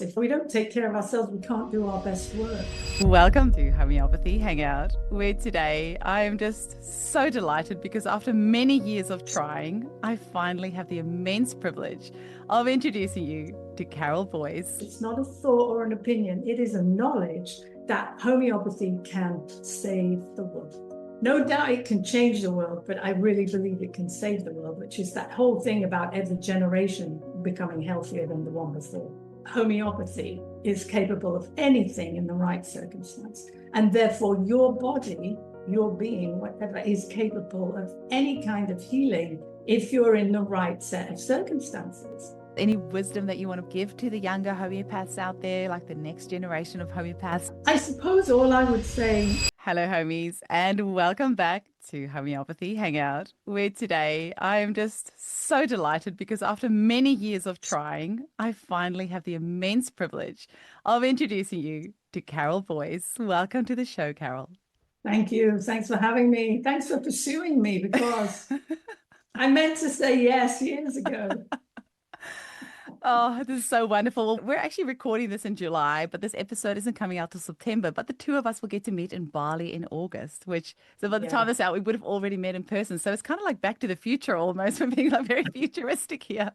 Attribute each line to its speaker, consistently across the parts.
Speaker 1: If we don't take care of ourselves, we can't do our best work.
Speaker 2: Welcome to Homeopathy Hangout, where today I am just so delighted because after many years of trying, I finally have the immense privilege of introducing you to Carol Boyce.
Speaker 1: It's not a thought or an opinion. It is a knowledge that homeopathy can save the world. No doubt it can change the world, but I really believe it can save the world, which is that whole thing about every generation becoming healthier than the one before. Homeopathy is capable of anything in the right circumstance. And therefore your body, your being, whatever, is capable of any kind of healing if you're in the right set of circumstances.
Speaker 2: Any wisdom that you want to give to the younger homeopaths out there, like the next generation of homeopaths?
Speaker 1: I suppose all I would say...
Speaker 2: Hello, homies, and welcome back to Homeopathy Hangout, where today I am just so delighted because after many years of trying, I finally have the immense privilege of introducing you to Carol Boyce. Welcome to the show, Carol.
Speaker 1: Thank you. Thanks for having me. Thanks for pursuing me, because I meant to say yes years ago.
Speaker 2: Oh, this is so wonderful. We're actually recording this in July, but this episode isn't coming out till September. But the two of us will get to meet in Bali in August, so by the time this out, we would have already met in person. So it's kind of like Back to the Future almost. We're being like very futuristic here.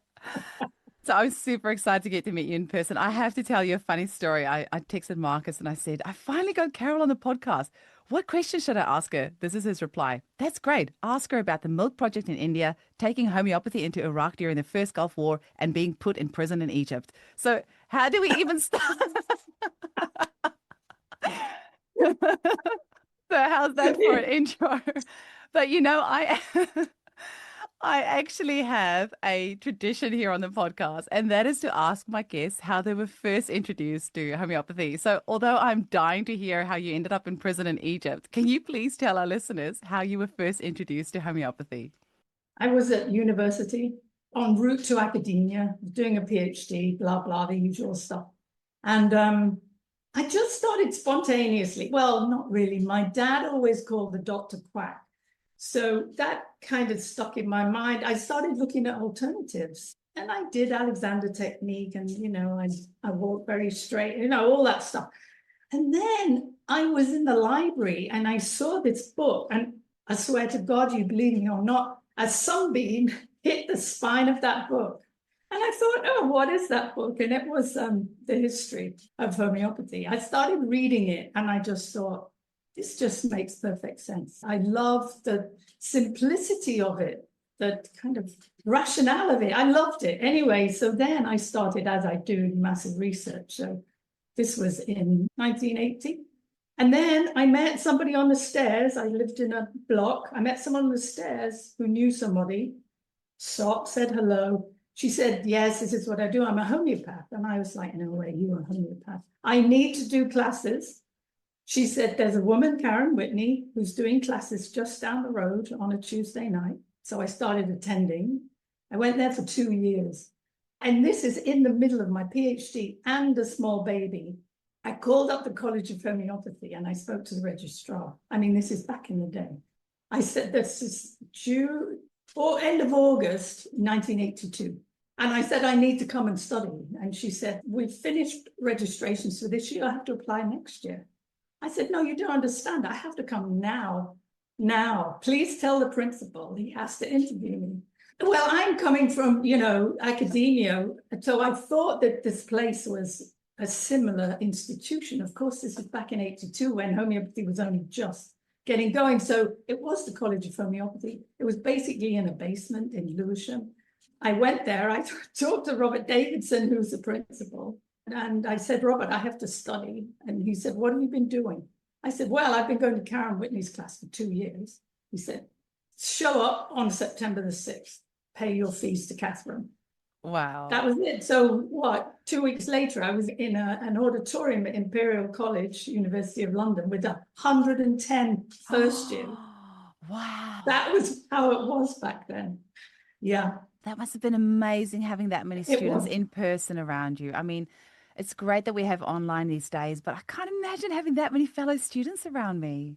Speaker 2: So I'm super excited to get to meet you in person. I have to tell you a funny story. I texted Marcus and I said, I finally got Carol on the podcast. What question should I ask her? This is his reply. That's great. Ask her about the milk project in India, taking homeopathy into Iraq during the first Gulf War, and being put in prison in Egypt. So how do we even start? So how's that for an intro? But I actually have a tradition here on the podcast, and that is to ask my guests how they were first introduced to homeopathy. So although I'm dying to hear how you ended up in prison in Egypt, can you please tell our listeners how you were first introduced to homeopathy?
Speaker 1: I was at university, en route to academia, doing a PhD, blah, blah, the usual stuff. And I just started spontaneously. Well, not really. My dad always called the doctor quack. So that kind of stuck in my mind. I started looking at alternatives, and I did Alexander technique, and, I walked very straight, all that stuff. And then I was in the library and I saw this book, and I swear to God, you believe me or not, a sunbeam hit the spine of that book. And I thought, oh, what is that book? And it was the history of homeopathy. I started reading it and I just thought, this just makes perfect sense. I love the simplicity of it, the kind of rationale of it. I loved it. Anyway, so then I started, as I do, massive research. So this was in 1980. And then I met somebody on the stairs. I lived in a block. I met someone on the stairs who knew somebody, stopped, said hello. She said, yes, this is what I do. I'm a homeopath. And I was like, no way, you're a homeopath. I need to do classes. She said, there's a woman, Karen Whitney, who's doing classes just down the road on a Tuesday night. So I started attending. I went there for 2 years. And this is in the middle of my PhD and a small baby. I called up the College of Homeopathy and I spoke to the registrar. I mean, this is back in the day. I said, this is June or end of August, 1982. And I said, I need to come and study. And she said, we've finished registrations for this year. I have to apply next year. I said, no, you don't understand. I have to come now. Now, please tell the principal he has to interview me. Well, I'm coming from, academia. So I thought that this place was a similar institution. Of course, this was back in 82 when homeopathy was only just getting going. So it was the College of Homeopathy. It was basically in a basement in Lewisham. I went there. I talked to Robert Davidson, who's the principal. And I said, Robert, I have to study. And he said, what have you been doing? I said, well, I've been going to Karen Whitney's class for 2 years. He said, show up on September the 6th, pay your fees to Catherine.
Speaker 2: Wow.
Speaker 1: That was it. So 2 weeks later, I was in an auditorium at Imperial College, University of London, with 110 first year.
Speaker 2: Wow.
Speaker 1: That was how it was back then. Yeah.
Speaker 2: That must have been amazing having that many students in person around you. I mean, it's great that we have online these days, but I can't imagine having that many fellow students around me.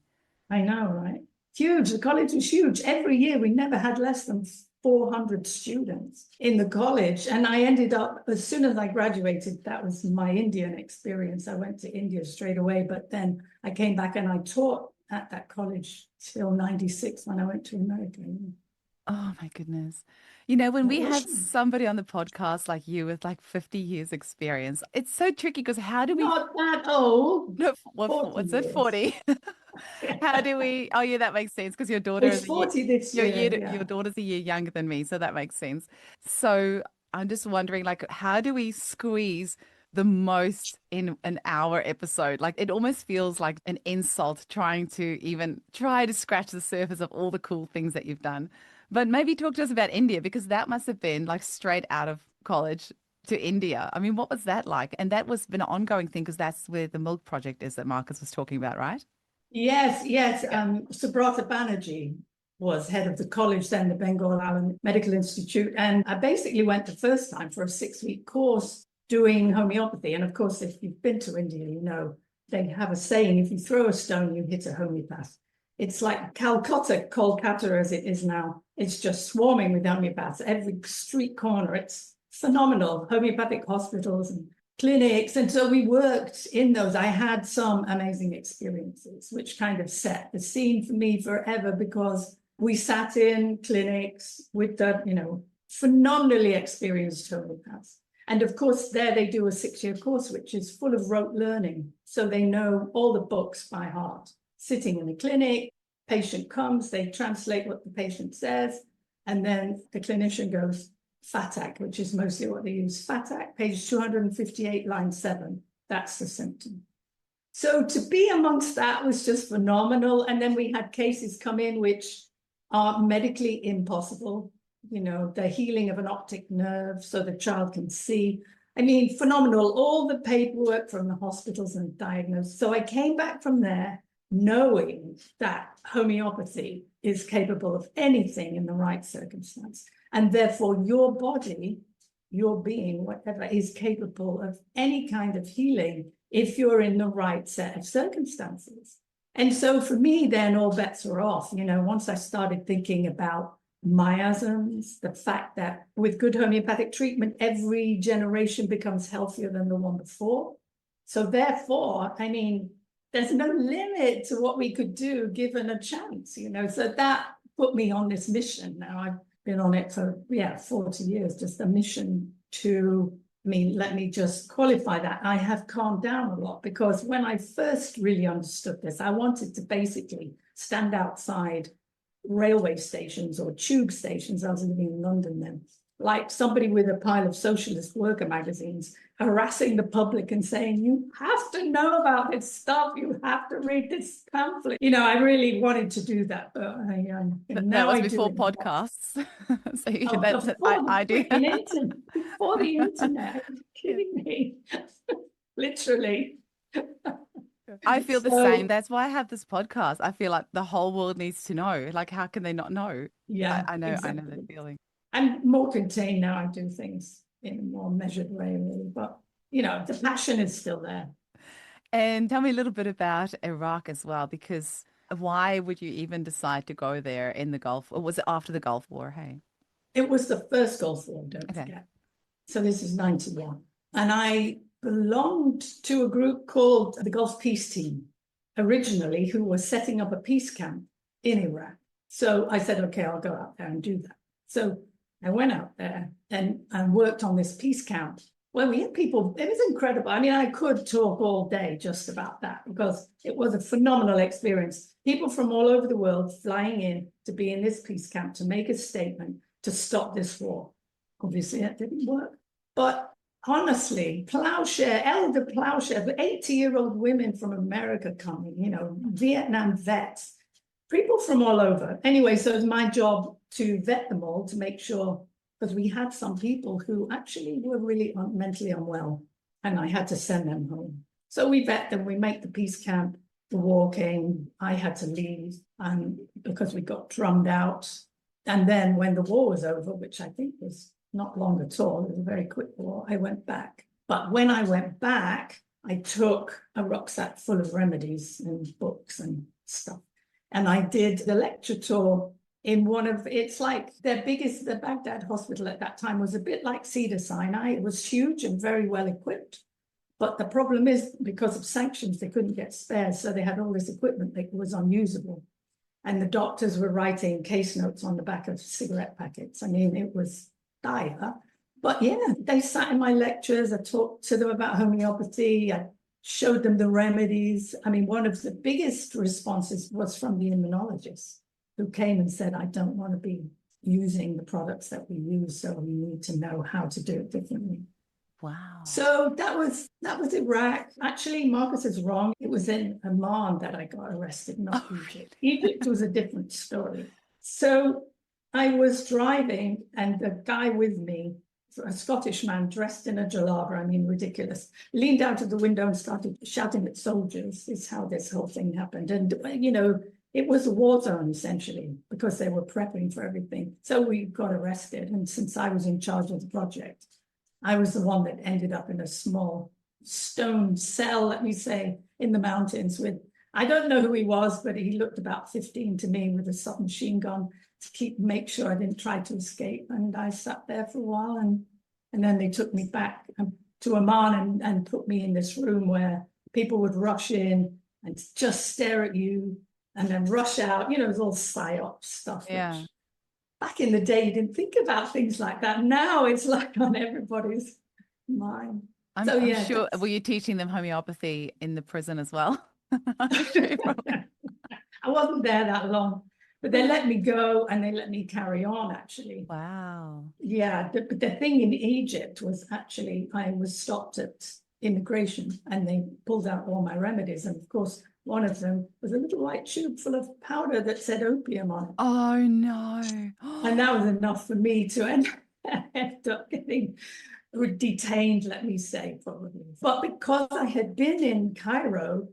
Speaker 1: I know, right? Huge. The college was huge. Every year we never had less than 400 students in the college. And I ended up, as soon as I graduated, that was my Indian experience. I went to India straight away, but then I came back and I taught at that college till 96 when I went to America.
Speaker 2: Oh my goodness. You know, when we have somebody on the podcast like you with like 50 years experience, it's so tricky because how do we
Speaker 1: Not that old.
Speaker 2: no,
Speaker 1: 40
Speaker 2: what's it,
Speaker 1: years.
Speaker 2: 40? How do we, oh yeah, that makes sense because your daughter
Speaker 1: It's
Speaker 2: is a year,
Speaker 1: 40 this year.
Speaker 2: your daughter's a year younger than me, so that makes sense. So I'm just wondering, like, how do we squeeze the most in an hour episode? Like, it almost feels like an insult trying to even try to scratch the surface of all the cool things that you've done. But maybe talk to us about India, because that must have been like straight out of college to India. I mean, what was that like? And that was been an ongoing thing because that's where the milk project is that Marcus was talking about, right?
Speaker 1: Yes. Subrata Banerjee was head of the college then, the Bengal Allen Medical Institute. And I basically went the first time for a 6-week course doing homeopathy. And of course, if you've been to India, you know, they have a saying, if you throw a stone, you hit a homeopath. It's like Kolkata as it is now. It's just swarming with homeopaths. Every street corner, it's phenomenal. Homeopathic hospitals and clinics. And so we worked in those. I had some amazing experiences, which kind of set the scene for me forever, because we sat in clinics with the, you know, phenomenally experienced homeopaths. And of course, there they do a 6-year course, which is full of rote learning. So they know all the books by heart. Sitting in a clinic, patient comes, they translate what the patient says, and then the clinician goes, Fatak, which is mostly what they use. Fatak, page 258, line 7. That's the symptom. So to be amongst that was just phenomenal. And then we had cases come in which are medically impossible. You know, the healing of an optic nerve so the child can see. I mean, phenomenal. All the paperwork from the hospitals and diagnosis. So I came back from there knowing that homeopathy is capable of anything in the right circumstance. And therefore, your body, your being, whatever, is capable of any kind of healing if you're in the right set of circumstances. And so for me, then all bets were off. You know, once I started thinking about miasms, the fact that with good homeopathic treatment, every generation becomes healthier than the one before. So therefore, I mean, there's no limit to what we could do given a chance, you know. So that put me on this mission. Now I've been on it for 40 years, just a mission to, I mean, let me just qualify that. I have calmed down a lot, because when I first really understood this, I wanted to basically stand outside railway stations or tube stations. I was living in London then, like somebody with a pile of socialist worker magazines, harassing the public and saying, you have to know about this stuff, you have to read this pamphlet. You know, I really wanted to do that, but
Speaker 2: that was before podcasts. So I do.
Speaker 1: Before the internet. Are you kidding me? Literally.
Speaker 2: I feel the same. That's why I have this podcast. I feel like the whole world needs to know. Like, how can they not know?
Speaker 1: Yeah,
Speaker 2: I know
Speaker 1: exactly.
Speaker 2: that feeling.
Speaker 1: I'm more contained now. I do things in a more measured way, really. But, you know, the passion is still there.
Speaker 2: And tell me a little bit about Iraq as well, because why would you even decide to go there in the Gulf? Or was it after the Gulf War? Hey,
Speaker 1: it was the first Gulf War, don't forget. So this is 91. And I belonged to a group called the Gulf Peace Team, originally, who was setting up a peace camp in Iraq. So I said, okay, I'll go out there and do that. So I went out there and worked on this peace camp. Well, we had people, it was incredible. I mean, I could talk all day just about that, because it was a phenomenal experience. People from all over the world flying in to be in this peace camp, to make a statement, to stop this war. Obviously, that didn't work. But honestly, elder plowshare, 80-year-old women from America coming, you know, Vietnam vets, people from all over. Anyway, so it's my job to vet them all, to make sure, because we had some people who actually were really mentally unwell, and I had to send them home. So we vet them, we make the peace camp, the war came, I had to leave, and because we got drummed out. And then when the war was over, which I think was not long at all, it was a very quick war, I went back. But when I went back, I took a rucksack full of remedies and books and stuff. And I did the lecture tour in one of, it's like their biggest, the Baghdad hospital at that time was a bit like Cedar Sinai. It was huge and very well equipped. But the problem is, because of sanctions, they couldn't get spares. So they had all this equipment that was unusable. And the doctors were writing case notes on the back of cigarette packets. I mean, it was dire. But yeah, they sat in my lectures. I talked to them about homeopathy. I showed them the remedies. I mean, one of the biggest responses was from the immunologist, who came and said, I don't want to be using the products that we use, so we need to know how to do it differently.
Speaker 2: Wow.
Speaker 1: So that was Iraq. Actually, Marcus is wrong. It was in Amman that I got arrested, not Egypt. Egypt was a different story. So I was driving, and the guy with me, a Scottish man dressed in a jalaba, I mean, ridiculous, leaned out of the window and started shouting at soldiers. This is how this whole thing happened. And, you know, it was a war zone, essentially, because they were prepping for everything. So we got arrested. And since I was in charge of the project, I was the one that ended up in a small stone cell, let me say, in the mountains with, I don't know who he was, but he looked about 15 to me with a submachine gun to make sure I didn't try to escape. And I sat there for a while, and then they took me back to Amman and put me in this room where people would rush in and just stare at you and then rush out. You know, it was all psyop stuff.
Speaker 2: Yeah.
Speaker 1: Back in the day, you didn't think about things like that. Now it's like on everybody's mind.
Speaker 2: I'm sure. Were you teaching them homeopathy in the prison as well? I'm sure you probably...
Speaker 1: I wasn't there that long, but they let me go and they let me carry on, actually.
Speaker 2: Wow.
Speaker 1: Yeah, but the thing in Egypt was actually I was stopped at immigration and they pulled out all my remedies. And of course, one of them was a little white tube full of powder that said opium on it.
Speaker 2: Oh, no.
Speaker 1: And that was enough for me to end up getting detained, let me say, probably. But because I had been in Cairo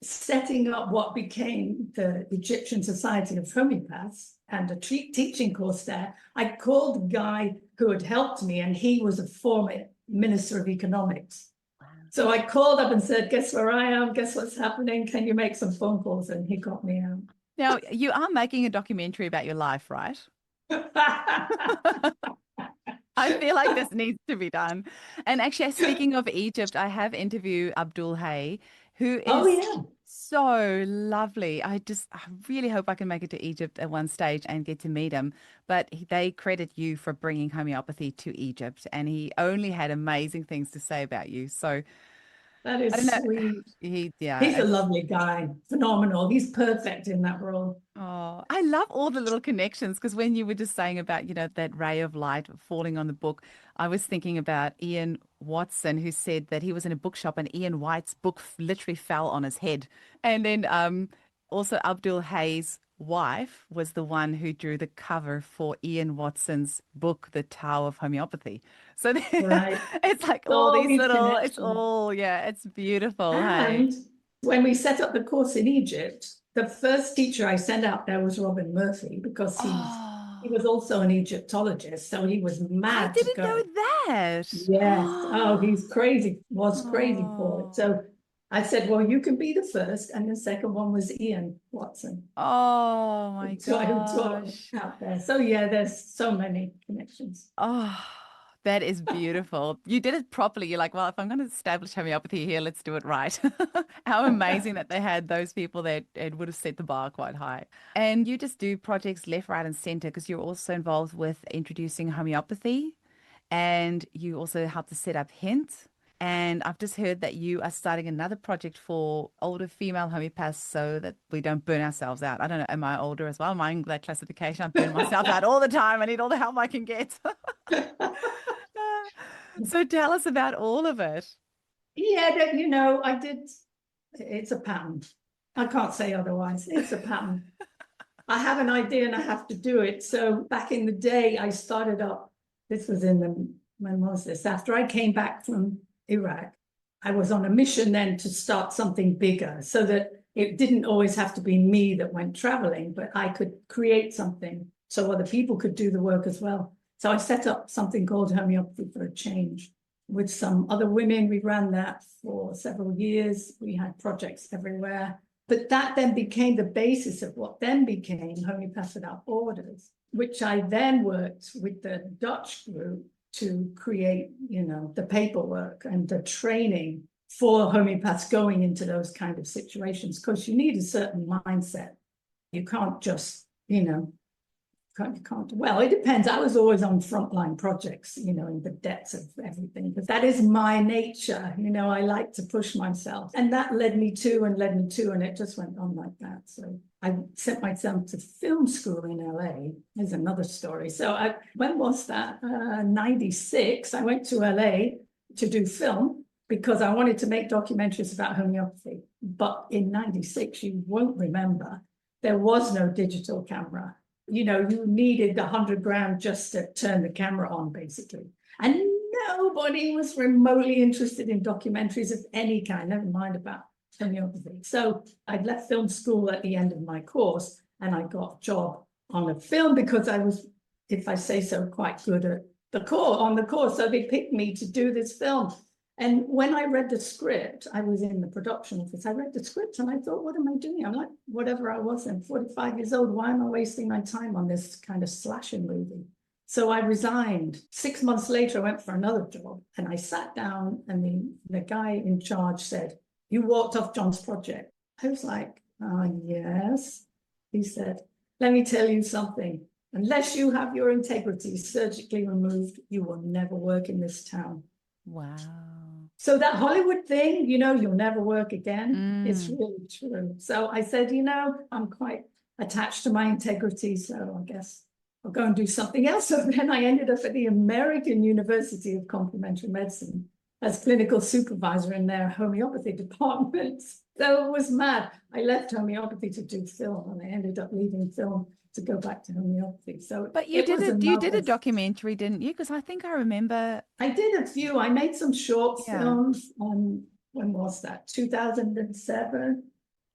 Speaker 1: setting up what became the Egyptian Society of Homeopaths and a teaching course there, I called the guy who had helped me, and he was a former Minister of Economics. Wow. So I called up and said, guess where I am? Guess what's happening? Can you make some phone calls? And he got me out.
Speaker 2: Now, you are making a documentary about your life, right? I feel like this needs to be done. And actually, speaking of Egypt, I have interviewed Abdul Hay, who is so lovely. I really hope I can make it to Egypt at one stage and get to meet him. But they credit you for bringing homeopathy to Egypt, and he only had amazing things to say about you. So
Speaker 1: that is sweet. He's a lovely guy, phenomenal. He's perfect in that role.
Speaker 2: Oh, I love all the little connections, because when you were just saying about, you know, that ray of light falling on the book, I was thinking about Ian Watson, who said that he was in a bookshop and Ian White's book literally fell on his head. And then also Abdul Hay's wife was the one who drew the cover for Ian Watson's book, The Tao of Homeopathy. So right. It's like all these little, it's all, yeah, it's beautiful.
Speaker 1: And when we set up the course in Egypt, the first teacher I sent out there was Robin Murphy, because he was also an Egyptologist, so he was mad.
Speaker 2: I didn't know that.
Speaker 1: Yes. Oh, he's crazy, was crazy for it. So I said, well, you can be the first, and the second one was Ian Watson.
Speaker 2: Oh my gosh.
Speaker 1: Out there. So yeah, there's so many connections.
Speaker 2: Oh, that is beautiful. You did it properly. You're like, well, if I'm going to establish homeopathy here, let's do it right. How amazing that they had those people that it would have set the bar quite high. And you just do projects left, right, and center, because you're also involved with introducing homeopathy, and you also help to set up Hint. And I've just heard that you are starting another project for older female homeopaths so that we don't burn ourselves out. I don't know, am I older as well? Am I in that classification? I burn myself out all the time. I need all the help I can get. So tell us about all of it.
Speaker 1: Yeah, you know, it's a pattern. I can't say otherwise. It's a pattern. I have an idea and I have to do it. So back in the day, I started up, this was when was this? After I came back from Iraq, I was on a mission then to start something bigger, so that it didn't always have to be me that went traveling, but I could create something so other people could do the work as well. So I set up something called Homeopathy for a Change with some other women. We ran that for several years. We had projects everywhere. But that then became the basis of what then became Homeopaths Without Borders, which I then worked with the Dutch group to create, the paperwork and the training for homeopaths going into those kind of situations, because you need a certain mindset. You can't just, well, it depends. I was always on frontline projects, in the depths of everything, but that is my nature. I like to push myself, and that led me to, and it just went on like that. So I sent myself to film school in LA. There's another story. So when was that? 96. I went to LA to do film because I wanted to make documentaries about homeopathy. But in 96, you won't remember, there was no digital camera. You needed 100 grand just to turn the camera on, basically. And nobody was remotely interested in documentaries of any kind, never mind about homeopathy. So I'd left film school at the end of my course, and I got a job on a film because I was, if I say so, quite good at on the course. So they picked me to do this film. And when I read the script, I was in the production office. I read the script and I thought, what am I doing? I'm like, whatever I was, I'm 45 years old. Why am I wasting my time on this kind of slasher movie? So I resigned. 6 months later, I went for another job, and I sat down, and the guy in charge said, "You walked off John's project." I was like, yes. He said, "Let me tell you something. Unless you have your integrity surgically removed, you will never work in this town."
Speaker 2: Wow.
Speaker 1: So that Hollywood thing, you'll never work again. It's really true. So I said, I'm quite attached to my integrity, so I guess I'll go and do something else. So then I ended up at the American University of Complementary Medicine as clinical supervisor in their homeopathy department. So it was mad. I left homeopathy to do film, and I ended up leaving film to go back to homeopathy. So,
Speaker 2: but you did a documentary, didn't you? Because I think I remember.
Speaker 1: I did a few. I made some short films. When was that? 2007.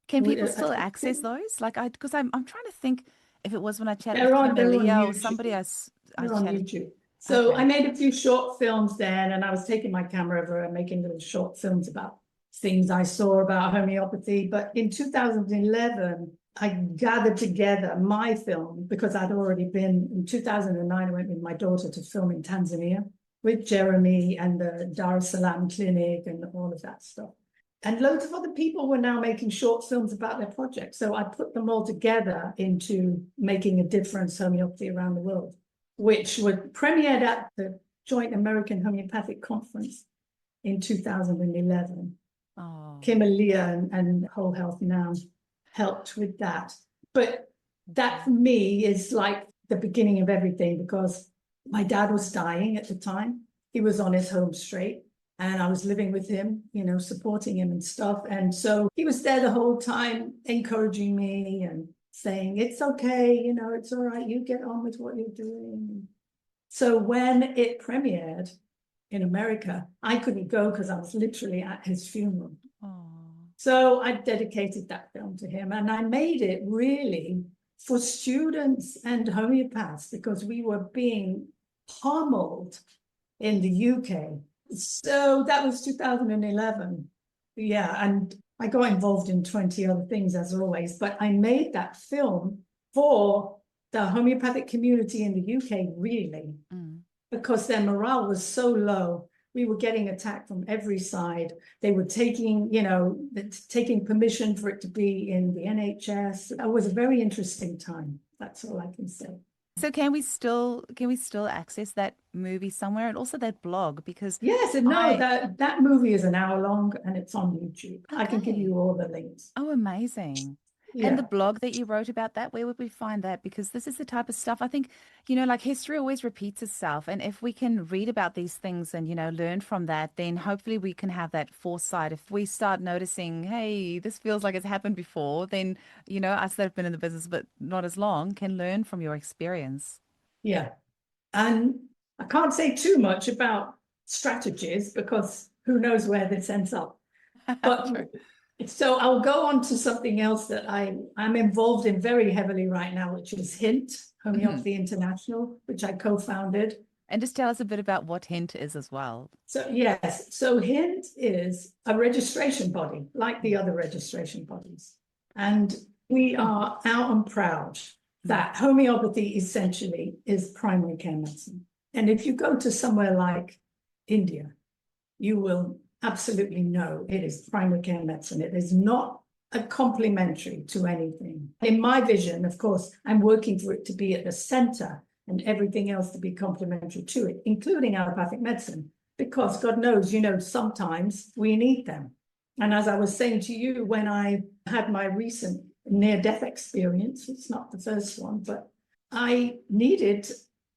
Speaker 2: Can people still access those? Because I'm trying to think if it was when I chatted with
Speaker 1: Camelia
Speaker 2: or somebody else.
Speaker 1: They're on YouTube. So I made a few short films then, and I was taking my camera over and making little short films about things I saw about homeopathy. But in 2011, I gathered together my film because I'd already been, in 2009, I went with my daughter to film in Tanzania with Jeremy and the Dar es Salaam Clinic and all of that stuff. And loads of other people were now making short films about their projects. So I put them all together into Making a Difference Homeopathy Around the World, which was premiered at the Joint American Homeopathic Conference in 2011.
Speaker 2: Oh.
Speaker 1: Kim Aaliyah and Whole Health Now helped with that. But that for me is like the beginning of everything, because my dad was dying at the time. He was on his home straight, and I was living with him, supporting him and stuff. And so he was there the whole time, encouraging me and saying, it's okay, it's all right, you get on with what you're doing. So when it premiered in America, I couldn't go because I was literally at his funeral.
Speaker 2: Oh.
Speaker 1: So I dedicated that film to him, and I made it really for students and homeopaths because we were being pummeled in the UK. So that was 2011. Yeah, and I got involved in 20 other things as always, but I made that film for the homeopathic community in the UK, really, because their morale was so low. We were getting attacked from every side. They were taking permission for it to be in the NHS. It was a very interesting time. That's all I can say.
Speaker 2: So can we still access that movie somewhere, and also that blog? Because
Speaker 1: yes, and no, that movie is an hour long and it's on YouTube. Okay. I can give you all the links.
Speaker 2: Oh, amazing.
Speaker 1: Yeah.
Speaker 2: And the blog that you wrote about that, where would we find that? Because this is the type of stuff, I think, like history always repeats itself. And if we can read about these things and, learn from that, then hopefully we can have that foresight. If we start noticing, hey, this feels like it's happened before, then, us that have been in the business but not as long can learn from your experience.
Speaker 1: Yeah. And I can't say too much about strategies because who knows where this ends up. But so I'll go on to something else that I'm involved in very heavily right now, which is HINT, Homeopathy International, which I co-founded.
Speaker 2: And just tell us a bit about what HINT is as well.
Speaker 1: So yes, so HINT is a registration body, like the other registration bodies. And we are out and proud that homeopathy essentially is primary care medicine. And if you go to somewhere like India, you will absolutely know it is primary care medicine. It is not a complementary to anything. In my vision, of course, I'm working for it to be at the center and everything else to be complementary to it, including allopathic medicine, because God knows, sometimes we need them. And as I was saying to you, when I had my recent near-death experience, it's not the first one, but I needed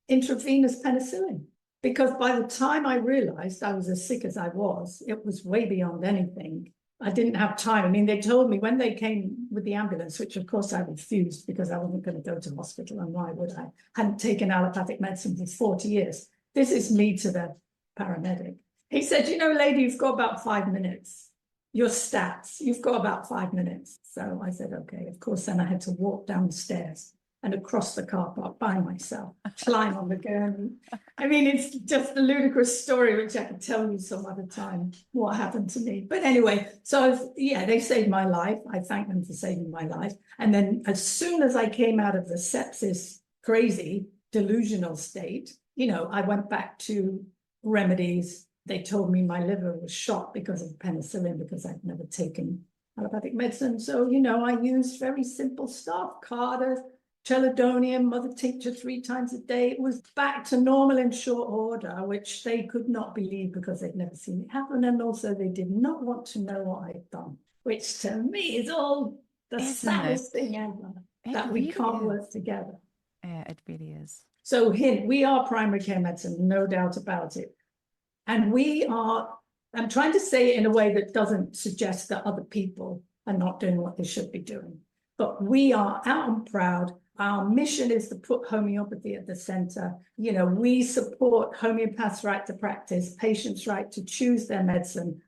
Speaker 1: intravenous penicillin. Because by the time I realized I was as sick as I was, it was way beyond anything. I didn't have time. I mean, they told me when they came with the ambulance, which of course I refused because I wasn't going to go to hospital, and why would I? Hadn't taken allopathic medicine for 40 years. This is me to the paramedic. He said, lady, you've got about 5 minutes. Your stats, you've got about 5 minutes. So I said, okay. Of course, then I had to walk down the stairs and across the car park by myself, climb on the gurney. I mean, it's just a ludicrous story, which I could tell you some other time what happened to me. But anyway, so yeah, they saved my life. I thank them for saving my life. And then as soon as I came out of the sepsis, crazy, delusional state, I went back to remedies. They told me my liver was shot because of penicillin, because I'd never taken allopathic medicine. So, I used very simple stuff, Carter, chelidonium, mother tincture 3 times a day. It was back to normal in short order, which they could not believe because they'd never seen it happen. And also they did not want to know what I'd done, which to me is all the saddest thing ever, that we can't work together.
Speaker 2: Yeah, it really is.
Speaker 1: So we are primary care medicine, no doubt about it. And I'm trying to say it in a way that doesn't suggest that other people are not doing what they should be doing. But we are out and proud. Our mission is to put homeopathy at the center. We support homeopaths' right to practice, patients' right to choose their medicine.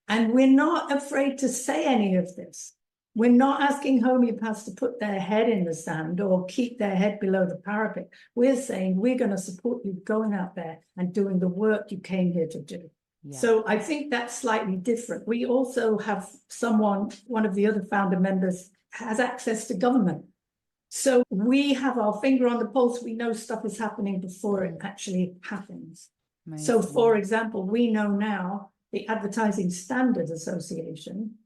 Speaker 1: And we're not afraid to say any of this. We're not asking homeopaths to put their head in the sand or keep their head below the parapet. We're saying we're going to support you going out there and doing the work you came here to do. Yeah. So I think that's slightly different. We also have one of the other founder members has access to government. So we have our finger on the pulse. We know stuff is happening before it actually happens. Amazing. So for example, we know now the Advertising Standards Association,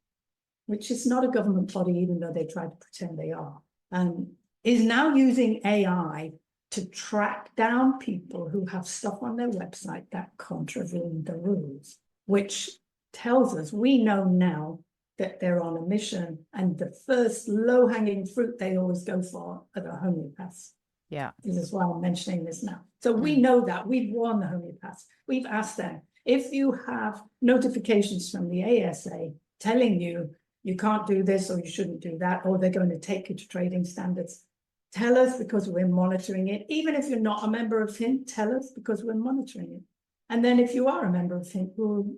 Speaker 1: which is not a government body, even though they try to pretend they are, is now using AI to track down people who have stuff on their website that contravene the rules, which tells us we know now that they're on a mission, and the first low-hanging fruit they always go for are the homeopaths. Yeah. This is why I'm mentioning this now. So we know that. We've warned the homeopaths. We've asked them, if you have notifications from the ASA telling you you can't do this or you shouldn't do that, or they're going to take you to trading standards, tell us, because we're monitoring it. Even if you're not a member of HINT, tell us, because we're monitoring it. And then if you are a member of HINT, we'll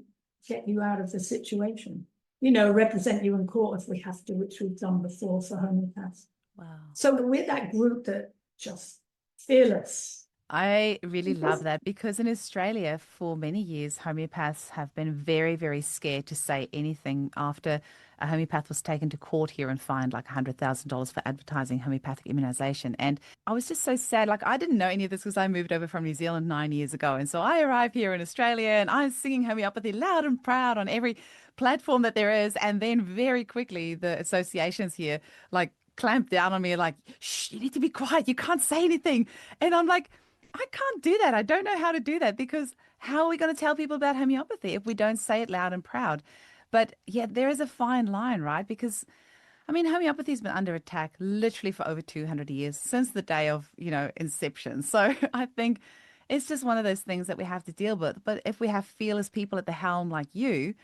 Speaker 1: get you out of the situation. Represent you in court if we have to, which we've done before for homeopaths. Wow. So we're that group that just fearless.
Speaker 2: I really love that, because in Australia for many years, homeopaths have been very, very scared to say anything after a homeopath was taken to court here and fined like $100,000 for advertising homeopathic immunization. And I was just so sad. Like, I didn't know any of this because I moved over from New Zealand 9 years ago. And so I arrived here in Australia and I was singing homeopathy loud and proud on every platform that there is. And then very quickly, the associations here like clamped down on me like, shh, you need to be quiet. You can't say anything. And I'm like, I can't do that. I don't know how to do that, because how are we going to tell people about homeopathy if we don't say it loud and proud? But yeah, there is a fine line, right? Because, I mean, homeopathy has been under attack literally for over 200 years, since the day of, inception. So I think it's just one of those things that we have to deal with. But if we have fearless people at the helm like you,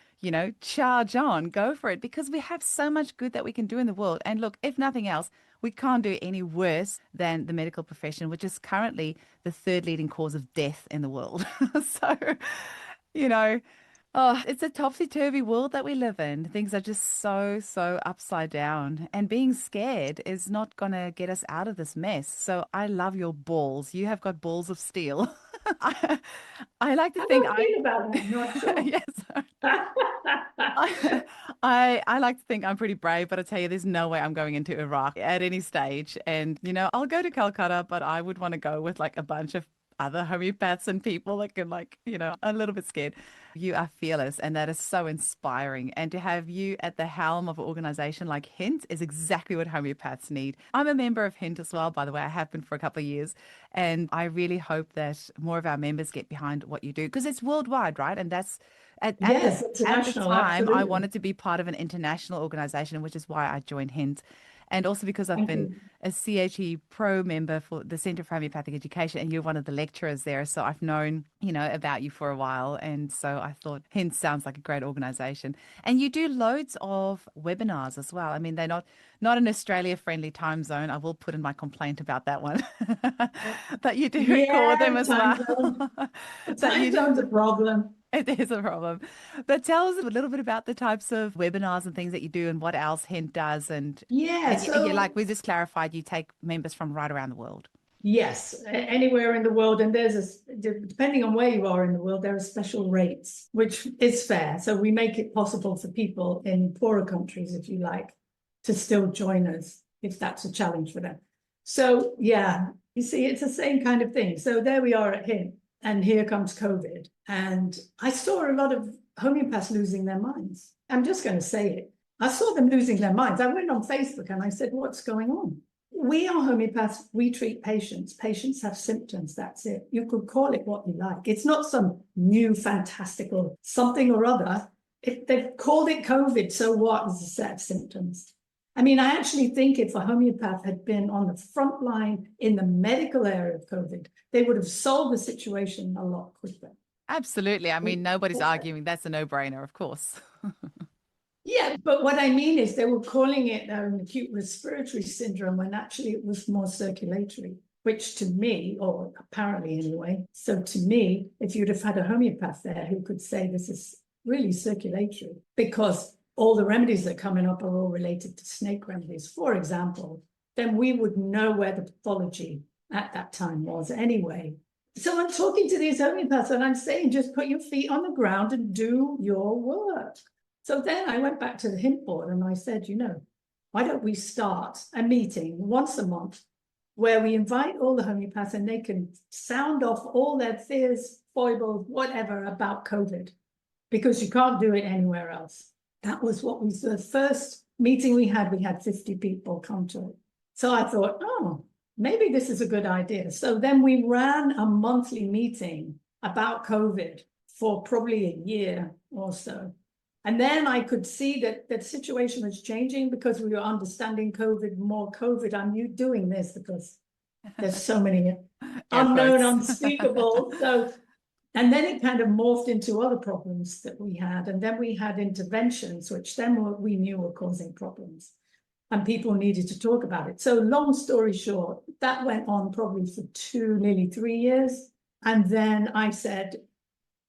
Speaker 2: charge on, go for it, because we have so much good that we can do in the world. And look, if nothing else, we can't do any worse than the medical profession, which is currently the 3rd leading cause of death in the world. So, it's a topsy-turvy world that we live in. Things are just so, so upside down. And being scared is not going to get us out of this mess. So I love your balls. You have got balls of steel. I like to think
Speaker 1: I about that, not sure.
Speaker 2: Yes. I like to think I'm pretty brave, but I tell you, there's no way I'm going into Iraq at any stage. And, I'll go to Calcutta, but I would want to go with like a bunch of other homeopaths and people that can like, a little bit scared. You are fearless, and that is so inspiring. And to have you at the helm of an organization like Hint is exactly what homeopaths need. I'm a member of Hint as well, by the way. I have been for a couple of years. And I really hope that more of our members get behind what you do because it's worldwide, right? And that's
Speaker 1: Yes,
Speaker 2: at the
Speaker 1: international,
Speaker 2: time, I
Speaker 1: absolutely.
Speaker 2: wanted to be part of an international organization, which is why I joined Hint. And also because I've
Speaker 1: Thank
Speaker 2: been
Speaker 1: you.
Speaker 2: a CHE Pro member for the Center for Homeopathic Education, and you're one of the lecturers there. So I've known, about you for a while. And so I thought Hint sounds like a great organization. And you do loads of webinars as well. I mean, they're not an Australia-friendly time zone. I will put in my complaint about that one. But you do record them
Speaker 1: Yeah,
Speaker 2: as
Speaker 1: time
Speaker 2: well.
Speaker 1: zone.
Speaker 2: That
Speaker 1: Time
Speaker 2: you do.
Speaker 1: zone's a problem.
Speaker 2: It is a problem. But tell us a little bit about the types of webinars and things that you do and what else Hint does.
Speaker 1: Yeah,
Speaker 2: Yeah,
Speaker 1: so
Speaker 2: like we just clarified, you take members from right around the world.
Speaker 1: yes, anywhere in the world, and depending on where you are in the world, there are special rates, which is fair. So we make it possible for people in poorer countries, if you like, to still join us if that's a challenge for them. So yeah, you see, it's the same kind of thing. So there we are at Hint, and here comes COVID, and I saw a lot of homeopaths losing their minds. I'm just going to say it. I saw them losing their minds. I went on Facebook and I said, "What's going on?" We are homeopaths. We treat patients. Patients have symptoms. That's it. You could call it what you like. It's not some new fantastical something or other. If they've called it COVID, so what is a set of symptoms? I mean, I actually think if a homeopath had been on the front line in the medical area of COVID, they would have solved the situation a lot quicker.
Speaker 2: Absolutely. I mean, nobody's arguing that's a no-brainer, of course.
Speaker 1: Yeah, but what I mean is they were calling it an acute respiratory syndrome when actually it was more circulatory, which to me, or apparently anyway, so to me, if you'd have had a homeopath there who could say this is really circulatory, because all the remedies that are coming up are all related to snake remedies, for example, then we would know where the pathology at that time was anyway. So I'm talking to these homeopaths and I'm saying, just put your feet on the ground and do your work. So then I went back to the Hint board and I said, why don't we start a meeting once a month where we invite all the homeopaths and they can sound off all their fears, foibles, whatever about COVID, because you can't do it anywhere else. That was the first meeting we had 50 people come to it. So I thought, oh, maybe this is a good idea. So then we ran a monthly meeting about COVID for probably a year or so. And then I could see that the situation was changing because we were understanding COVID, more COVID. I'm doing this because there's so many unknown, unspeakable. So, and then it kind of morphed into other problems that we had. And then we had interventions, which then we knew were causing problems. And people needed to talk about it. So long story short, that went on probably for nearly 3 years. And then I said,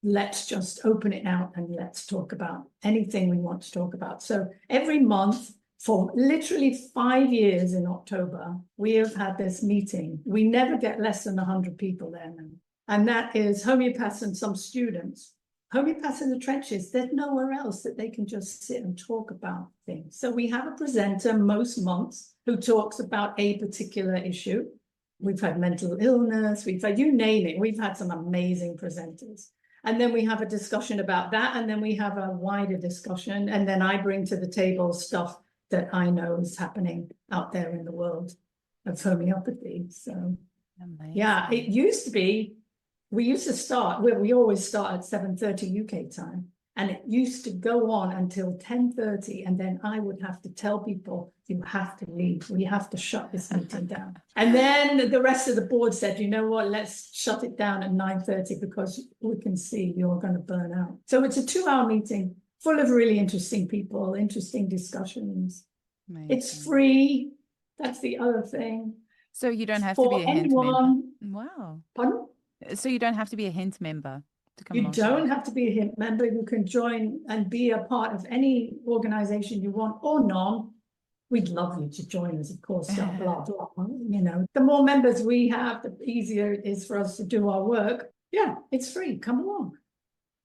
Speaker 1: let's just open it out and let's talk about anything we want to talk about. So every month for literally 5 years in October, we have had this meeting. We never get less than 100 people there now. And that is homeopaths and some students. Homeopaths in the trenches, there's nowhere else that they can just sit and talk about things. So we have a presenter most months who talks about a particular issue. We've had mental illness, we've had, you name it, we've had some amazing presenters. And then we have a discussion about that. And then we have a wider discussion. And then I bring to the table stuff that I know is happening out there in the world of homeopathy. So, yeah, it used to be, we used to start, we always start at 7:30 UK time. And it used to go on until 10:30. And then I would have to tell people, you have to leave. We have to shut this meeting down. And then the rest of the board said, you know what, let's shut it down at 9:30 because we can see you're going to burn out. So it's a 2-hour meeting full of really interesting people, interesting discussions. Amazing. It's free. That's the other thing.
Speaker 2: So you don't have to be a Hint member. Wow.
Speaker 1: Pardon?
Speaker 2: So you don't have to be a Hint member.
Speaker 1: You don't have to be a Hint member. You can join and be a part of any organization you want or none. We'd love you to join us, of course, blah, blah, blah. The more members we have, the easier it is for us to do our work. Yeah, it's free. Come along.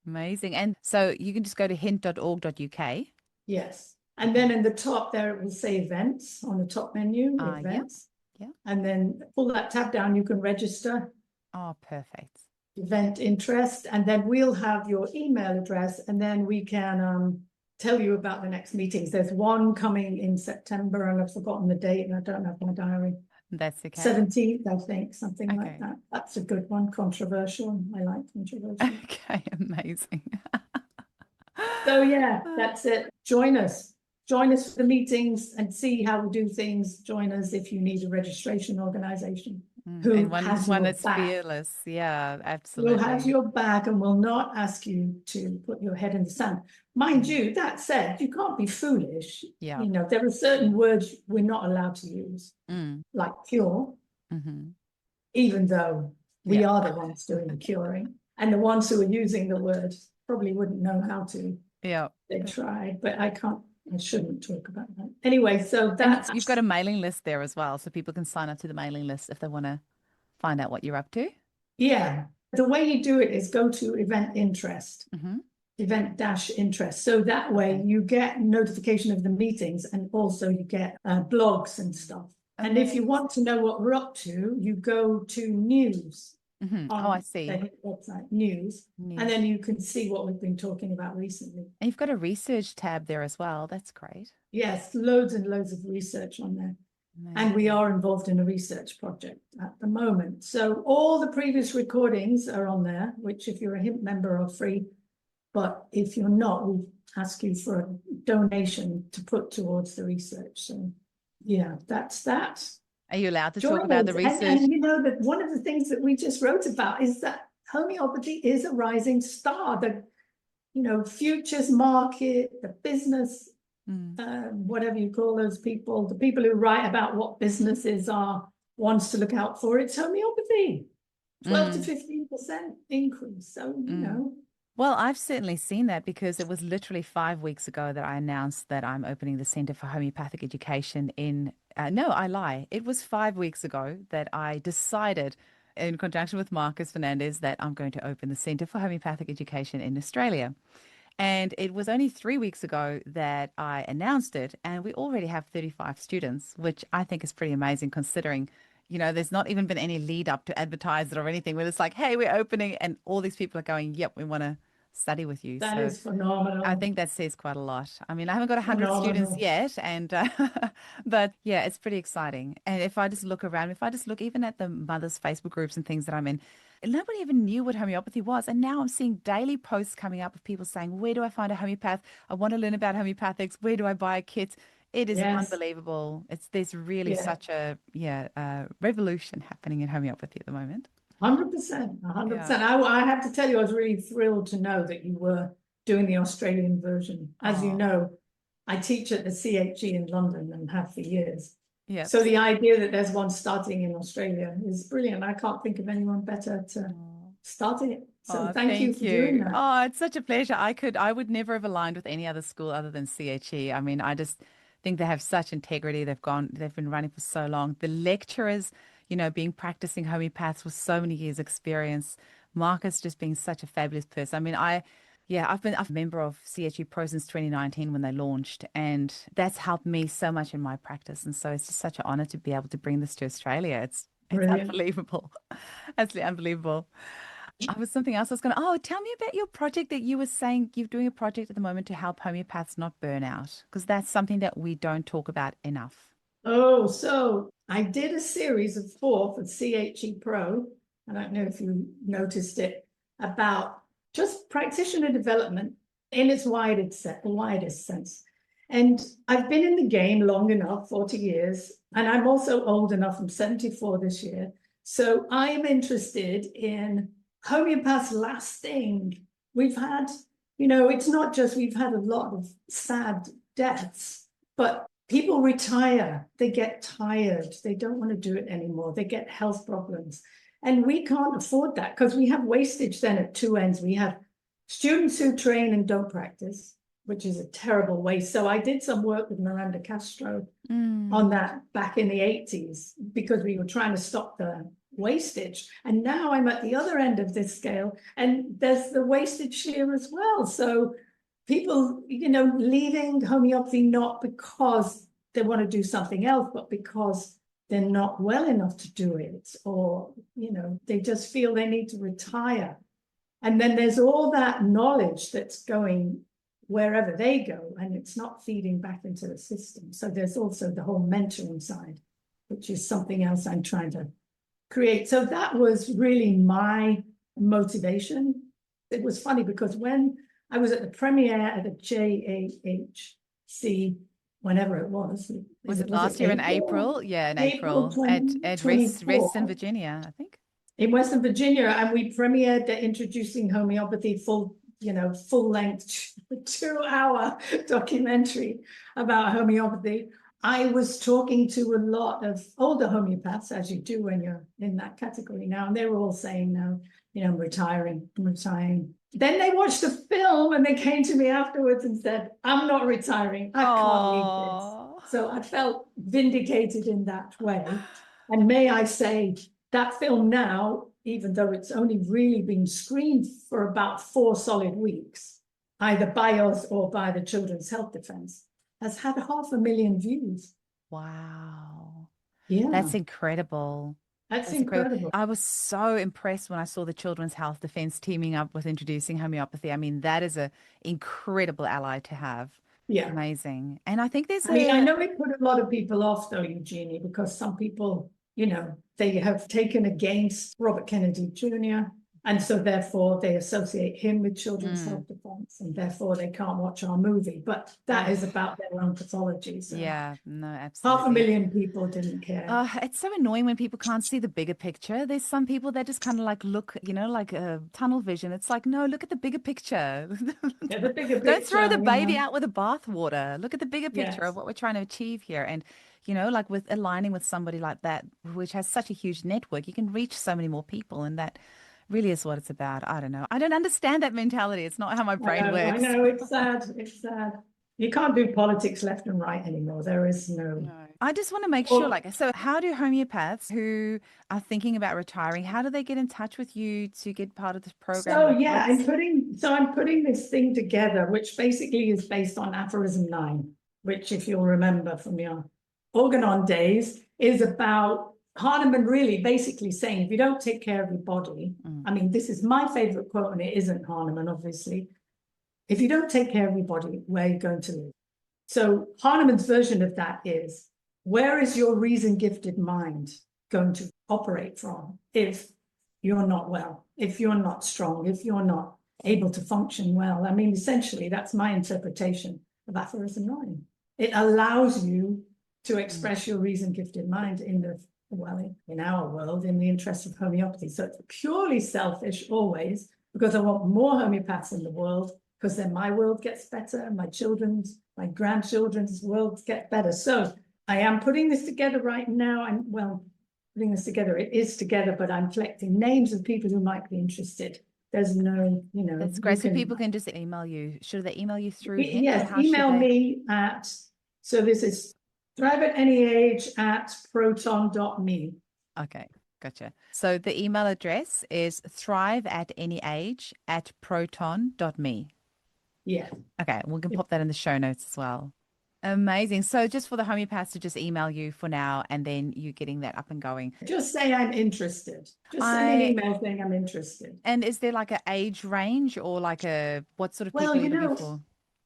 Speaker 2: Amazing. And so you can just go to hint.org.uk
Speaker 1: Yes. And then in the top there, it will say events on the top menu,
Speaker 2: Yeah.
Speaker 1: events.
Speaker 2: Yeah.
Speaker 1: And then pull that tab down, you can register
Speaker 2: Oh, perfect.
Speaker 1: event interest, and then we'll have your email address, and then we can tell you about the next meetings. There's one coming in September, and I've forgotten the date, and I don't have my diary.
Speaker 2: That's okay.
Speaker 1: 17th, I think, something
Speaker 2: Okay.
Speaker 1: like that. That's a good one, controversial. I like controversial.
Speaker 2: Okay, amazing.
Speaker 1: So yeah, that's it. Join us. Join us for the meetings and see how we do things. Join us if you need a registration organization who
Speaker 2: And
Speaker 1: has
Speaker 2: one
Speaker 1: your
Speaker 2: that's
Speaker 1: back.
Speaker 2: fearless. Yeah,
Speaker 1: Will
Speaker 2: absolutely.
Speaker 1: have your back and will not ask you to put your head in the sand. Mind you, that said, you can't be foolish.
Speaker 2: Yeah.
Speaker 1: You know, there are certain words we're not allowed to use, like cure, even though we are the ones doing the curing. And the ones who are using the word probably wouldn't know how to.
Speaker 2: Yeah.
Speaker 1: They tried, but I shouldn't talk about that. Anyway, so that's...
Speaker 2: And you've got a mailing list there as well, so people can sign up to the mailing list if they want to find out what you're up to.
Speaker 1: Yeah. The way you do it is go to event interest, event-interest. So that way you get notification of the meetings, and also you get blogs and stuff. And if you want to know what we're up to, you go to news.
Speaker 2: Oh, I see.
Speaker 1: The website, news, and then you can see what we've been talking about recently.
Speaker 2: And you've got a research tab there as well. That's great.
Speaker 1: Yes, loads and loads of research on there. And we are involved in a research project at the moment. So all the previous recordings are on there, which if you're a HIMP member are free. But if you're not, we ask you for a donation to put towards the research. So yeah, that's that.
Speaker 2: Are you allowed to talk about the research?
Speaker 1: And you know that one of the things that we just wrote about is that homeopathy is a rising star. The, you know, futures market, the business, whatever you call those people, the people who write about what businesses are wants to look out for, it's homeopathy. 12 to 15% increase. So, you know.
Speaker 2: Well, I've certainly seen that, because it was literally 5 weeks ago that I announced that I'm opening the Centre for Homeopathic Education in, no, I lie. It was 5 weeks ago that I decided, in conjunction with Marcus Fernandez, that I'm going to open the Centre for Homeopathic Education in Australia. And it was only 3 weeks ago that I announced it, and we already have 35 students, which I think is pretty amazing, considering, you know, there's not even been any lead up to advertise it or anything, where it's like, hey, we're opening, and all these people are going, yep, we want to study with you.
Speaker 1: That is phenomenal.
Speaker 2: I think that says quite a lot. I mean, I haven't got 100 students yet, and but yeah, it's pretty exciting. And if I just look around, if I just look even at the mothers' Facebook groups and things that I'm in, nobody even knew what homeopathy was. And now I'm seeing daily posts coming up of people saying, where do I find a homeopath? I want to learn about homeopathics. Where do I buy a kit? It is unbelievable. There's really such a revolution happening in homeopathy at the moment.
Speaker 1: 100%, 100%. I have to tell you, I was really thrilled to know that you were doing the Australian version. As you know, I teach at the CHE in London and have for years. Yeah. So the idea that there's one starting in Australia is brilliant. I can't think of anyone better to start it. So thank you for doing that.
Speaker 2: Oh, it's such a pleasure. I would never have aligned with any other school other than CHE. I mean, I just think they have such integrity. They've been running for so long. The lecturers, you know, being practicing homeopaths with so many years experience. Marcus just being such a fabulous person. I mean, I've been a member of CHE Pro since 2019 when they launched, and that's helped me so much in my practice. And so it's just such an honor to be able to bring this to Australia. It's unbelievable. Absolutely unbelievable. Something else I was going to, tell me about your project that you were saying you're doing a project at the moment to help homeopaths not burn out, because that's something that we don't talk about enough.
Speaker 1: Oh, so I did a series of 4 for CHE Pro. I don't know if you noticed it, about just practitioner development in its widest sense. And I've been in the game long enough, 40 years, and I'm also old enough, I'm 74 this year. So I'm interested in homeopaths lasting. We've had, you know, it's not just we've had a lot of sad deaths, but people retire, they get tired, they don't want to do it anymore, they get health problems. And we can't afford that because we have wastage then at 2 ends. We have students who train and don't practice, which is a terrible waste. So I did some work with Miranda Castro on that back in the 80s because we were trying to stop the wastage. And now I'm at the other end of this scale, and there's the wastage here as well. So people, leaving homeopathy not because they want to do something else, but because they're not well enough to do it, or, they just feel they need to retire. And then there's all that knowledge that's going wherever they go, and it's not feeding back into the system. So there's also the whole mentoring side, which is something else I'm trying to create. So that was really my motivation. It was funny because when I was at the premiere at the JAHC, whenever it was.
Speaker 2: Was it last year in April? Yeah, in April at Rest in Virginia, I think.
Speaker 1: In Western Virginia, and we premiered the Introducing Homeopathy full-length 2-hour documentary about homeopathy. I was talking to a lot of older homeopaths, as you do when you're in that category now, and they were all saying now, I'm retiring. Then they watched the film and they came to me afterwards and said, I'm not retiring. I can't leave this. So I felt vindicated in that way. And may I say, that film now, even though it's only really been screened for about 4 solid weeks, either by us or by the Children's Health Defense, has had 500,000 views.
Speaker 2: Wow.
Speaker 1: Yeah.
Speaker 2: That's incredible.
Speaker 1: That's incredible.
Speaker 2: I was so impressed when I saw the Children's Health Defense teaming up with Introducing Homeopathy. I mean, that is an incredible ally to have.
Speaker 1: Yeah.
Speaker 2: Amazing. And I think there's
Speaker 1: I know it put a lot of people off though, Eugenie, because some people, they have taken against Robert Kennedy Jr. And so therefore they associate him with Children's Health Defense, and therefore they can't watch our movie. But that is about their own pathology. So
Speaker 2: yeah, no, absolutely.
Speaker 1: 500,000 people didn't care.
Speaker 2: It's so annoying when people can't see the bigger picture. There's some people that just kind of like look, like a tunnel vision. It's like, no, look at the bigger picture.
Speaker 1: Yeah, the bigger picture.
Speaker 2: Don't throw the baby out with the bathwater. Look at the bigger picture
Speaker 1: Yes.
Speaker 2: of what we're trying to achieve here. And like with aligning with somebody like that, which has such a huge network, you can reach so many more people, and that really is what it's about. I don't know. I don't understand that mentality. It's not how my brain works.
Speaker 1: I know, it's sad. It's sad. You can't do politics left and right anymore. There is no.
Speaker 2: I just want to make sure, so how do homeopaths who are thinking about retiring, how do they get in touch with you to get part of this program?
Speaker 1: So yeah, I'm putting this thing together, which basically is based on Aphorism 9, which, if you'll remember from your Organon days, is about Hahnemann really basically saying, if you don't take care of your body, I mean, this is my favorite quote, and it isn't Hahnemann, obviously. If you don't take care of your body, where are you going to live? So Hahnemann's version of that is, where is your reason-gifted mind going to operate from if you're not well, if you're not strong, if you're not able to function well? I mean, essentially, that's my interpretation of Aphorism 9. It allows you to express your reason-gifted mind in our world, in the interest of homeopathy. So it's purely selfish always, because I want more homeopaths in the world, because then my world gets better, and my grandchildren's worlds get better. So I am putting this together right now. Putting this together, it is together, but I'm collecting names of people who might be interested. There's no,
Speaker 2: That's great. So people can just email you. Should they email you through him?
Speaker 1: Yes, email me so this is thriveatanyage@proton.me.
Speaker 2: Okay, gotcha. So the email address is thriveatanyage@proton.me.
Speaker 1: Yeah.
Speaker 2: Okay, we can pop that in the show notes as well. Amazing. So just for the homeopaths to just email you for now, and then you getting that up and going.
Speaker 1: Just say I'm interested. Just send me an email saying I'm interested.
Speaker 2: And is there like an age range, or like what sort of people are you looking for?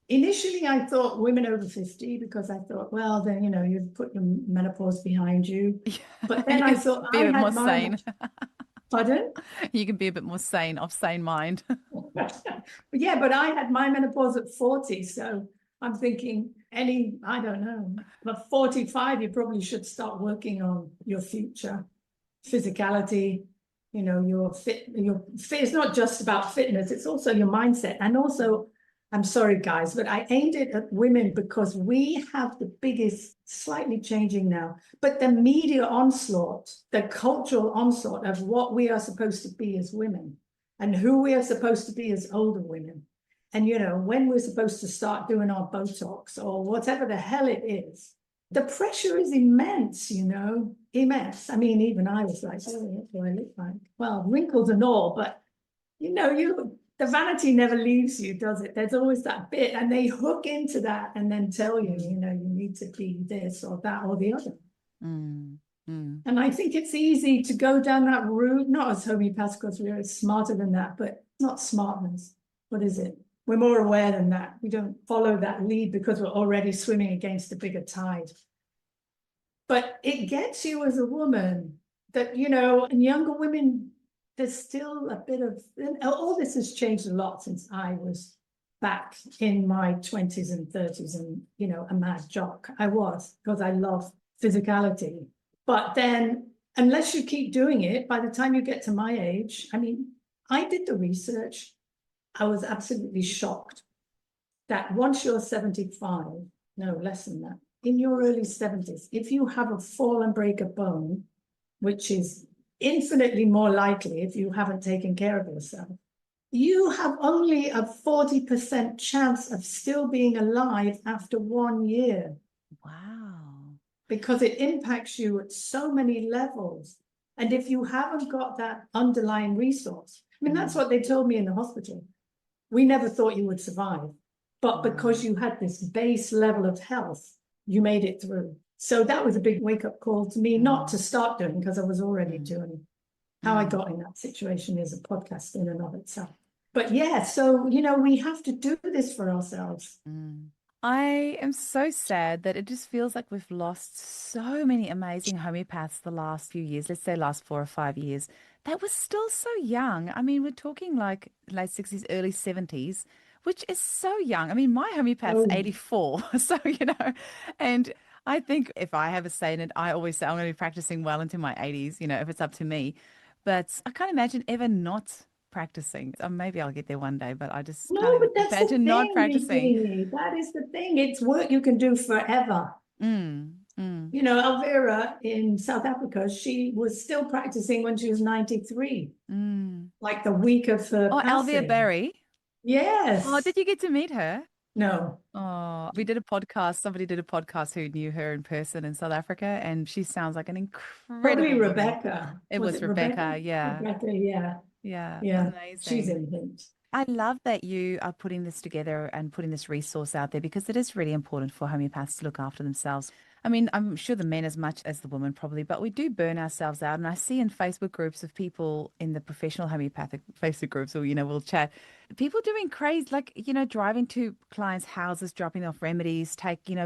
Speaker 1: Initially, I thought women over 50, because I thought, well, then, you've put your menopause behind you. But then I thought,
Speaker 2: be a bit more sane.
Speaker 1: Pardon?
Speaker 2: You can be a bit more sane, of sane mind.
Speaker 1: Yeah, but I had my menopause at 40, so I'm thinking I don't know, but 45, you probably should start working on your future physicality. Your fit. It's not just about fitness; it's also your mindset, and also, I'm sorry, guys, but I aimed it at women because we have the biggest, slightly changing now, but the media onslaught, the cultural onslaught of what we are supposed to be as women and who we are supposed to be as older women. And, when we're supposed to start doing our Botox or whatever the hell it is, the pressure is immense, immense. I mean, even I was like, oh, what do I look like? Well, wrinkles and all, but, the vanity never leaves you, does it? There's always that bit, and they hook into that and then tell you, you know, you need to be this or that or the other.
Speaker 2: Mm, mm,
Speaker 1: And I think it's easy to go down that route, not as homeopaths, because we're smarter than that, but not smartness. What is it? We're more aware than that. We don't follow that lead because we're already swimming against a bigger tide. But it gets you as a woman that, you know, and younger women, there's still a bit of, and all this has changed a lot since I was back in my 20s and 30s and, you know, a mad jock. I was, because I love physicality. But then, unless you keep doing it, by the time you get to my age, I mean, I did the research. I was absolutely shocked that once you're 75, no, less than that, in your early 70s, if you have a fall and break a bone, which is infinitely more likely if you haven't taken care of yourself, you have only a 40% chance of still being alive after 1 year.
Speaker 2: wow.
Speaker 1: Because it impacts you at so many levels. And if you haven't got that underlying resource, I mean, that's what they told me in the hospital. We never thought you would survive, but because you had this base level of health, you made it through. So that was a big wake-up call to me, not to start doing, because I was already doing. How I got in that situation is a podcast in and of itself. But yeah, so, you know, we have to do this for ourselves.
Speaker 2: I am so sad that it just feels like we've lost so many amazing homeopaths the last few years, let's say last 4 or 5 years, that was still so young. I mean, we're talking like late 60s, early 70s, which is so young. I mean, my homeopath's
Speaker 1: Oh.
Speaker 2: 84, so, you know, and I think if I have a say in it, I always say I'm going to be practicing well into my 80s, you know, if it's up to me. But I can't imagine ever not practicing. Maybe I'll get there one day, but I just
Speaker 1: No,
Speaker 2: can't
Speaker 1: but that's the
Speaker 2: imagine not
Speaker 1: thing,
Speaker 2: practicing.
Speaker 1: Riri. That is the thing. It's work you can do forever.
Speaker 2: Mm, mm,
Speaker 1: You know, Elvira in South Africa, she was still practicing when she was 93,
Speaker 2: mm.
Speaker 1: like the week of her
Speaker 2: Oh, Alvia
Speaker 1: passing.
Speaker 2: Berry. Oh,
Speaker 1: Yes.
Speaker 2: did you get to meet her?
Speaker 1: No.
Speaker 2: Oh, we did a podcast. Somebody did a podcast who knew her in person in South Africa, and she sounds like an
Speaker 1: Probably
Speaker 2: incredible woman.
Speaker 1: Rebecca.
Speaker 2: It
Speaker 1: Was
Speaker 2: was
Speaker 1: it Rebecca?
Speaker 2: Rebecca. Yeah.
Speaker 1: Rebecca, yeah.
Speaker 2: Yeah.
Speaker 1: Yeah. She's
Speaker 2: Amazing.
Speaker 1: in Hint.
Speaker 2: I love that you are putting this together and putting this resource out there because it is really important for homeopaths to look after themselves. I mean, I'm sure the men as much as the women probably, but we do burn ourselves out. And I see in Facebook groups of people in the professional homeopathic Facebook groups, or, you know, we'll chat, people doing crazy, like, you know, driving to clients' houses, dropping off remedies,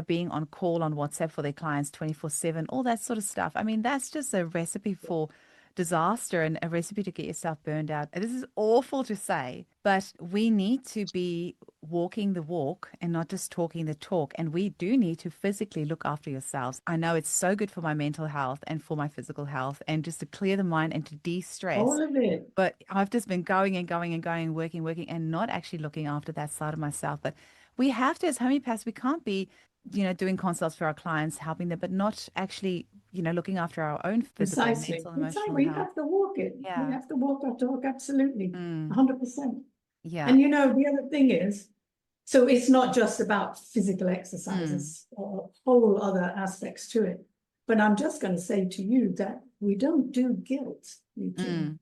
Speaker 2: being on call on WhatsApp for their clients 24/7, all that sort of stuff. I mean, that's just a recipe for disaster and a recipe to get yourself burned out. And this is awful to say, but we need to be walking the walk and not just talking the talk. And we do need to physically look after yourselves. I know it's so good for my mental health and for my physical health and just to clear the mind and to de-stress.
Speaker 1: All of it.
Speaker 2: But I've just been going and going and going, working, and not actually looking after that side of myself. But we have to, as homeopaths, we can't be, you know, doing consults for our clients, helping them, but not actually, you know, looking after our own physical,
Speaker 1: Precisely.
Speaker 2: mental, emotional
Speaker 1: Precisely. We
Speaker 2: health.
Speaker 1: have to walk it. We
Speaker 2: Yeah.
Speaker 1: have to walk our talk, absolutely.
Speaker 2: Mm.
Speaker 1: 100%.
Speaker 2: Yeah.
Speaker 1: And you know, the other thing is, so it's not just about physical
Speaker 2: Mm.
Speaker 1: exercises, or whole other aspects to it. But I'm just going to say to you that we don't do guilt, Eugene.
Speaker 2: Mm.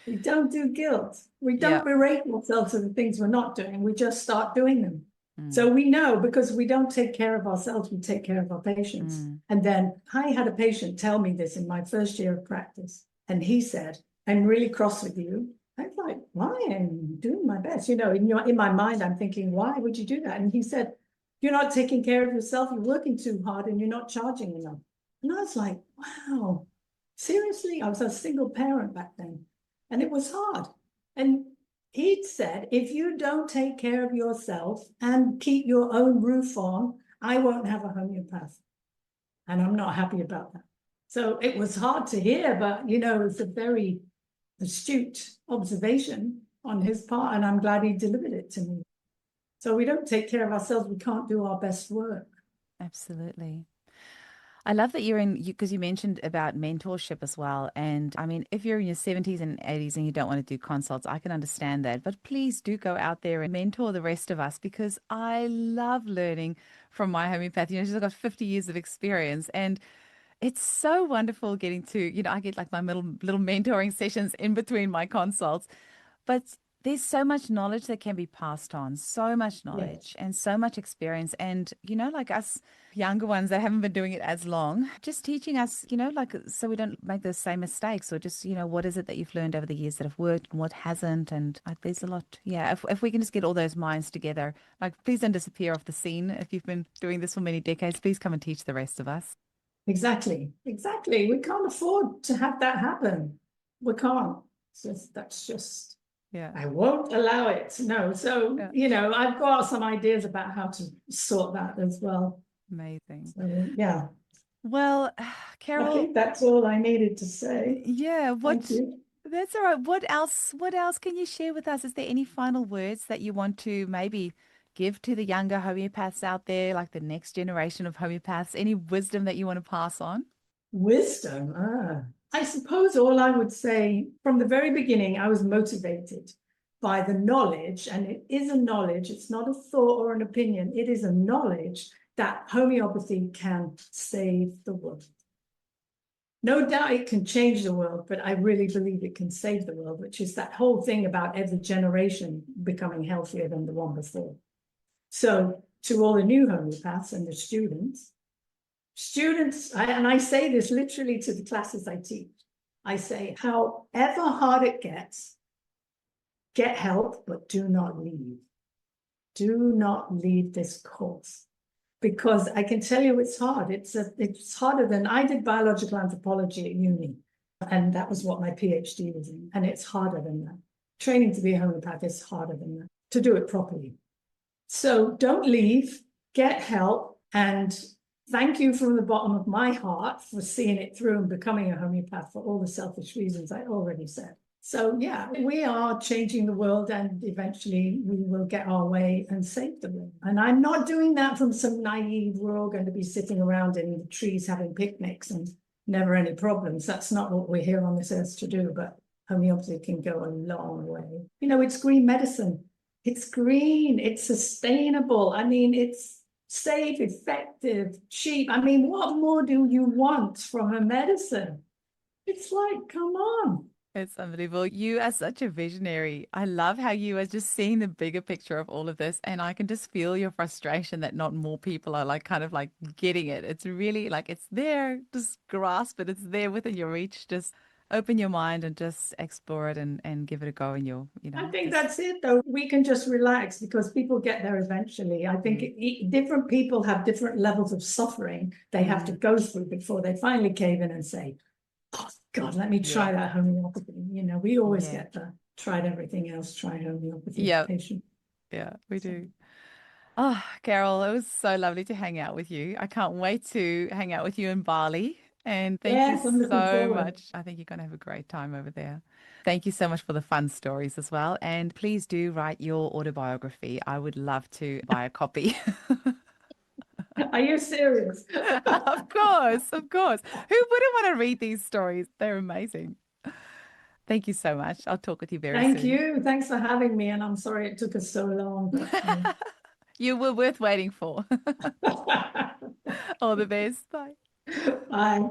Speaker 1: We don't do guilt. We
Speaker 2: Yeah.
Speaker 1: don't berate ourselves for the things we're not doing. We just start doing them. So
Speaker 2: Mm.
Speaker 1: we know, because we don't take care of ourselves, we take care of our patients.
Speaker 2: Mm.
Speaker 1: And then I had a patient tell me this in my first year of practice. And he said, I'm really cross with you. I was like, why? I'm doing my best. You know, in my mind, I'm thinking, why would you do that? And he said, you're not taking care of yourself. You're working too hard and you're not charging enough. And I was like, wow, seriously? I was a single parent back then. And it was hard. And he'd said, if you don't take care of yourself and keep your own roof on, I won't have a homeopath. And I'm not happy about that. So it was hard to hear, but, you know, it's a very astute observation on his part. And I'm glad he delivered it to me. So we don't take care of ourselves, we can't do our best work.
Speaker 2: Absolutely. I love that you're in, because you mentioned about mentorship as well. And I mean, if you're in your 70s and 80s and you don't want to do consults, I can understand that. But please do go out there and mentor the rest of us because I love learning from my homeopath. You know, she's got 50 years of experience and it's so wonderful getting to, you know, I get like my little mentoring sessions in between my consults. But there's so much knowledge that can be passed on, so much knowledge and so much experience. And, you know, like us younger ones that haven't been doing it as long, just teaching us, you know, like so we don't make those same mistakes, or just, you know, what is it that you've learned over the years that have worked and what hasn't. And there's a lot. Yeah. If we can just get all those minds together, like please don't disappear off the scene. If you've been doing this for many decades, please come and teach the rest of us.
Speaker 1: Exactly. We can't afford to have that happen. We can't. That's just,
Speaker 2: Yeah.
Speaker 1: I won't allow it. No. So, you know, I've got some ideas about how to sort that as well.
Speaker 2: Amazing.
Speaker 1: So, yeah.
Speaker 2: Well, Carol,
Speaker 1: I think that's all I needed to say.
Speaker 2: yeah,
Speaker 1: Thank you.
Speaker 2: that's all right. What else can you share with us? Is there any final words that you want to maybe give to the younger homeopaths out there, like the next generation of homeopaths? Any wisdom that you want to pass on?
Speaker 1: Wisdom. I suppose all I would say from the very beginning, I was motivated by the knowledge, and it is a knowledge, it's not a thought or an opinion, it is a knowledge that homeopathy can save the world. No doubt it can change the world, but I really believe it can save the world, which is that whole thing about every generation becoming healthier than the one before. So to all the new homeopaths and the students, and I say this literally to the classes I teach, I say, however hard it gets, get help, but do not leave. Do not leave this course. Because I can tell you it's hard. It's harder than I did biological anthropology at uni. And that was what my PhD was in. And it's harder than that. Training to be a homeopath is harder than that, to do it properly. So don't leave, get help, and thank you from the bottom of my heart for seeing it through and becoming a homeopath for all the selfish reasons I already said. So yeah, we are changing the world, and eventually we will get our way and save the world. And I'm not doing that from some naive, we're all going to be sitting around in the trees having picnics and never any problems. That's not what we're here on this earth to do, but homeopathy can go a long way. You know, it's green medicine. It's green, it's sustainable. I mean, it's safe, effective, cheap. I mean, what more do you want from a medicine? It's like, come on.
Speaker 2: It's unbelievable. You are such a visionary. I love how you are just seeing the bigger picture of all of this. And I can just feel your frustration that not more people are like kind of like getting it. It's really like it's there. Just grasp it. It's there within your reach. Just open your mind and just explore it and give it a go. And you'll, you know,
Speaker 1: I think
Speaker 2: just,
Speaker 1: that's it, though. We can just relax because people get there eventually. I think different people have different levels of suffering they have to go through before they finally cave in and say, oh, God, let me try that homeopathy. You know, we always get the tried everything else, tried homeopathy patient.
Speaker 2: Yeah, we do. Oh, Carol, it was so lovely to hang out with you. I can't wait to hang out with you in Bali. And thank you
Speaker 1: I'm looking
Speaker 2: so
Speaker 1: forward.
Speaker 2: much. I think you're going to have a great time over there. Thank you so much for the fun stories as well. And please do write your autobiography. I would love to buy a copy.
Speaker 1: Are you serious?
Speaker 2: Of course, of course. Who wouldn't want to read these stories? They're amazing. Thank you so much. I'll talk with you very soon.
Speaker 1: Thank you. Thanks for having me. And I'm sorry it took us so long. But,
Speaker 2: You were worth waiting for. All the best. Bye.
Speaker 1: Bye.